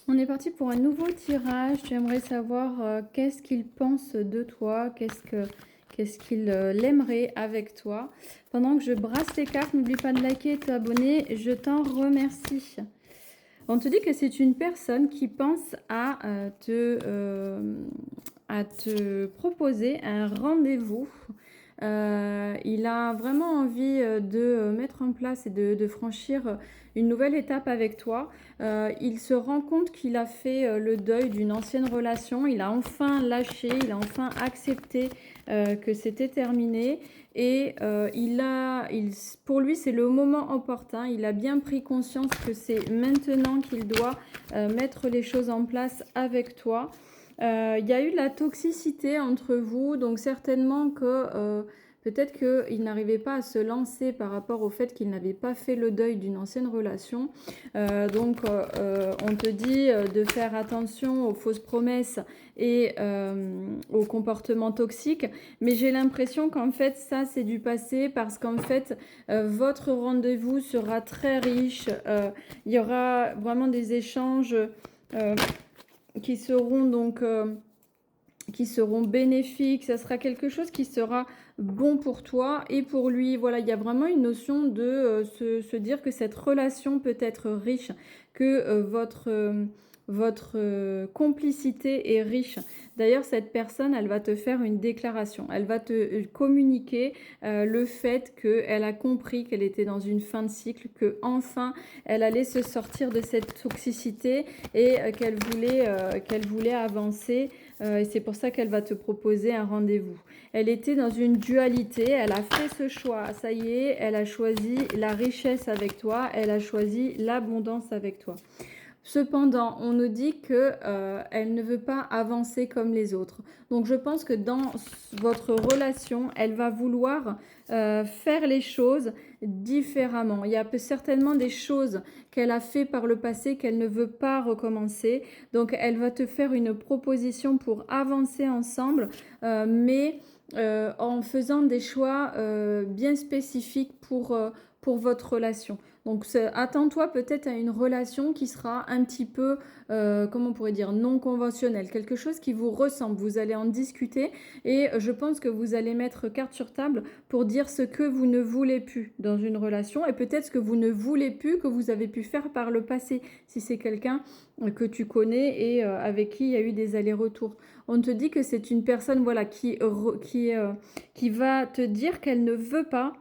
On est parti pour un nouveau tirage. Tu aimerais savoir qu'est-ce qu'il pense de toi, qu'est-ce qu'il aimerait avec toi. Pendant que je brasse les cartes, n'oublie pas de liker et de t'abonner. Je t'en remercie. On te dit que c'est une personne qui pense à te proposer un rendez-vous. Il a vraiment envie de mettre en place et de franchir une nouvelle étape avec toi. Il se rend compte qu'il a fait le deuil d'une ancienne relation. Il a enfin lâché, il a enfin accepté que c'était terminé. Et pour lui, c'est le moment opportun. Il a bien pris conscience que c'est maintenant qu'il doit mettre les choses en place avec toi. Il y a eu de la toxicité entre vous, donc certainement que peut-être qu'il n'arrivait pas à se lancer par rapport au fait qu'il n'avait pas fait le deuil d'une ancienne relation. On te dit de faire attention aux fausses promesses et aux comportements toxiques, mais j'ai l'impression qu'en fait ça c'est du passé parce qu'en fait votre rendez-vous sera très riche. Il y aura vraiment des échanges qui seront qui seront bénéfiques, ça sera quelque chose qui sera bon pour toi et pour lui. Voilà, il y a vraiment une notion de se dire que cette relation peut être riche, que votre complicité est riche. D'ailleurs, cette personne, elle va te faire une déclaration. Elle va te communiquer le fait qu'elle a compris qu'elle était dans une fin de cycle, que enfin elle allait se sortir de cette toxicité et qu'elle voulait avancer. Et c'est pour ça qu'elle va te proposer un rendez-vous. Elle était dans une dualité, elle a fait ce choix. Ça y est, elle a choisi la richesse avec toi, elle a choisi l'abondance avec toi. Cependant, on nous dit qu'elle ne veut pas avancer comme les autres. Donc je pense que dans votre relation, elle va vouloir faire les choses différemment. Il y a certainement des choses qu'elle a fait par le passé qu'elle ne veut pas recommencer. Donc elle va te faire une proposition pour avancer ensemble, mais en faisant des choix bien spécifiques pour votre relation. Donc attends-toi peut-être à une relation qui sera un petit peu, comment on pourrait dire, non conventionnelle, quelque chose qui vous ressemble. Vous allez en discuter et je pense que vous allez mettre carte sur table pour dire ce que vous ne voulez plus dans une relation et peut-être ce que vous ne voulez plus que vous avez pu faire par le passé, si c'est quelqu'un que tu connais et avec qui il y a eu des allers-retours. On te dit que c'est une personne voilà, qui va te dire qu'elle ne veut pas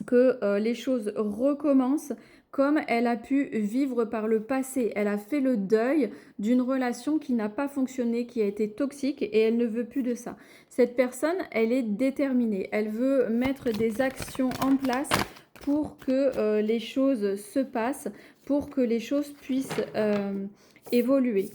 que les choses recommencent comme elle a pu vivre par le passé. Elle a fait le deuil d'une relation qui n'a pas fonctionné, qui a été toxique et elle ne veut plus de ça. Cette personne, elle est déterminée. Elle veut mettre des actions en place pour que les choses se passent, pour que les choses puissent évoluer.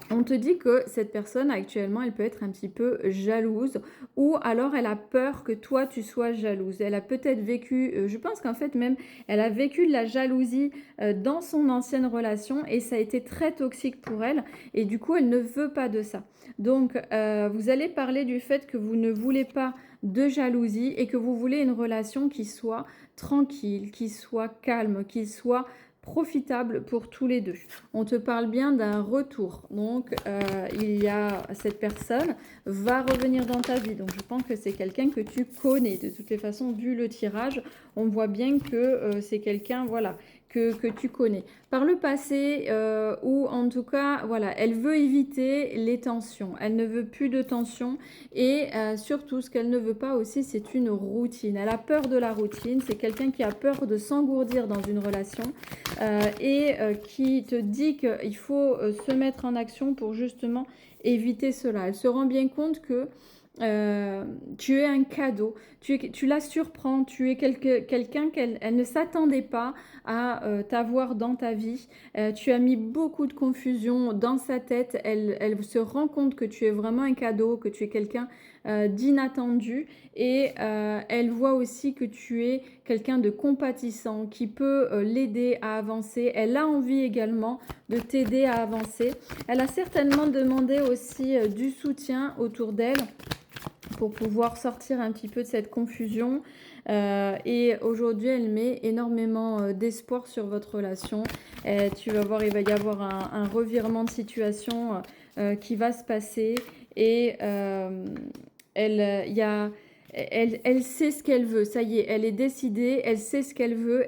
On te dit que cette personne actuellement, elle peut être un petit peu jalouse ou alors elle a peur que toi tu sois jalouse. Elle a peut-être vécu, je pense qu'en fait même, elle a vécu de la jalousie dans son ancienne relation et ça a été très toxique pour elle et du coup elle ne veut pas de ça. Donc vous allez parler du fait que vous ne voulez pas de jalousie et que vous voulez une relation qui soit tranquille, qui soit calme, qui soit profitable pour tous les deux. On te parle bien d'un retour. Donc, cette personne va revenir dans ta vie. Donc, je pense que c'est quelqu'un que tu connais. De toutes les façons, vu le tirage, on voit bien que c'est quelqu'un, voilà, que tu connais. Par le passé, ou en tout cas, voilà, elle veut éviter les tensions. Elle ne veut plus de tensions. Et surtout, ce qu'elle ne veut pas aussi, c'est une routine. Elle a peur de la routine. C'est quelqu'un qui a peur de s'engourdir dans une relation qui te dit qu'il faut se mettre en action pour justement éviter cela. Elle se rend bien compte que tu es un cadeau, tu la surprends, tu es quelqu'un qu'elle ne s'attendait pas à t'avoir dans ta vie. Tu as mis beaucoup de confusion dans sa tête, elle se rend compte que tu es vraiment un cadeau, que tu es quelqu'un d'inattendu et elle voit aussi que tu es quelqu'un de compatissant qui peut l'aider à avancer. Elle a envie également de t'aider à avancer. Elle a certainement demandé aussi du soutien autour d'elle pour pouvoir sortir un petit peu de cette confusion. Et aujourd'hui, elle met énormément d'espoir sur votre relation. Et tu vas voir, il va y avoir un revirement de situation qui va se passer. Et il y a... Elle sait ce qu'elle veut, ça y est, elle est décidée, elle sait ce qu'elle veut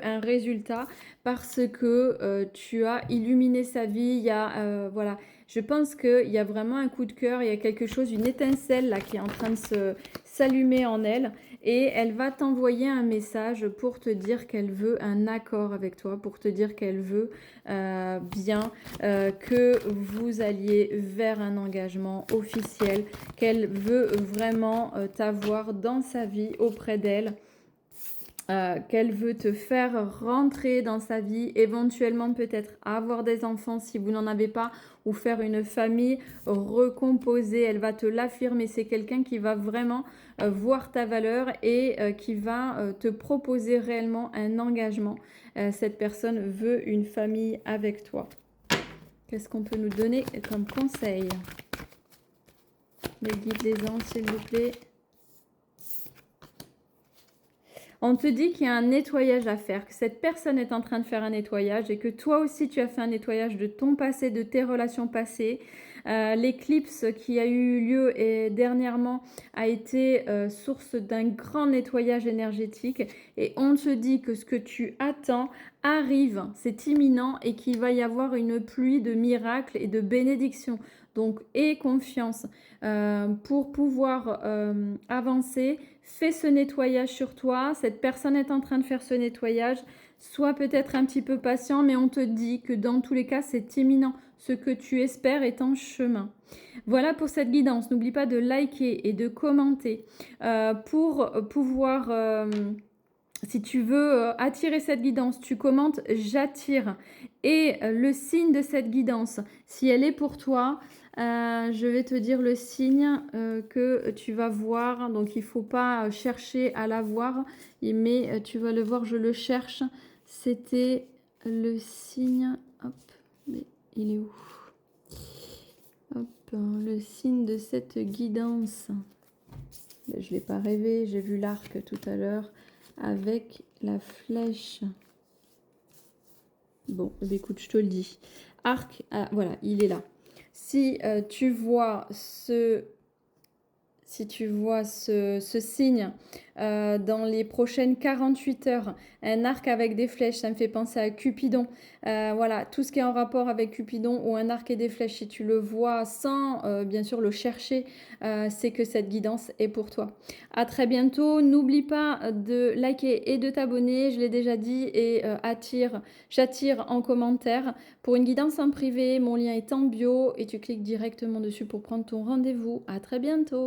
un résultat parce que tu as illuminé sa vie, il y a, voilà, je pense qu'il y a vraiment un coup de cœur, il y a quelque chose, une étincelle là qui est en train de s'allumer en elle et elle va t'envoyer un message pour te dire qu'elle veut un accord avec toi, pour te dire qu'elle veut bien que vous alliez vers un engagement officiel, qu'elle veut vraiment t'avoir dans sa vie auprès d'elle. Qu'elle veut te faire rentrer dans sa vie, éventuellement peut-être avoir des enfants si vous n'en avez pas, ou faire une famille recomposée. Elle va te l'affirmer. C'est quelqu'un qui va vraiment voir ta valeur et qui va te proposer réellement un engagement. Cette personne veut une famille avec toi. Qu'est-ce qu'on peut nous donner comme conseil? Les guides, les anges, s'il vous plaît. On te dit qu'il y a un nettoyage à faire, que cette personne est en train de faire un nettoyage et que toi aussi tu as fait un nettoyage de ton passé, de tes relations passées. L'éclipse qui a eu lieu dernièrement a été source d'un grand nettoyage énergétique et on te dit que ce que tu attends arrive, c'est imminent et qu'il va y avoir une pluie de miracles et de bénédictions. Donc, aie confiance pour pouvoir avancer. Fais ce nettoyage sur toi. Cette personne est en train de faire ce nettoyage. Sois peut-être un petit peu patient, mais on te dit que dans tous les cas, c'est imminent. Ce que tu espères est en chemin. Voilà pour cette guidance. N'oublie pas de liker et de commenter pour pouvoir... si tu veux attirer cette guidance, tu commentes « J'attire » et le signe de cette guidance, si elle est pour toi, je vais te dire le signe que tu vas voir. Donc, il ne faut pas chercher à la voir, mais tu vas le voir, je le cherche. C'était le signe... Hop, mais il est où? Hop, le signe de cette guidance. Je ne l'ai pas rêvé, j'ai vu l'arc tout à l'heure avec la flèche. Bon, écoute, je te le dis. Arc, ah, voilà, il est là. Si tu vois ce signe dans les prochaines 48 heures, un arc avec des flèches, ça me fait penser à Cupidon. Voilà, tout ce qui est en rapport avec Cupidon ou un arc et des flèches, si tu le vois sans bien sûr le chercher, c'est que cette guidance est pour toi. À très bientôt. N'oublie pas de liker et de t'abonner, je l'ai déjà dit, et j'attire en commentaire. Pour une guidance en privé, mon lien est en bio et tu cliques directement dessus pour prendre ton rendez-vous. À très bientôt.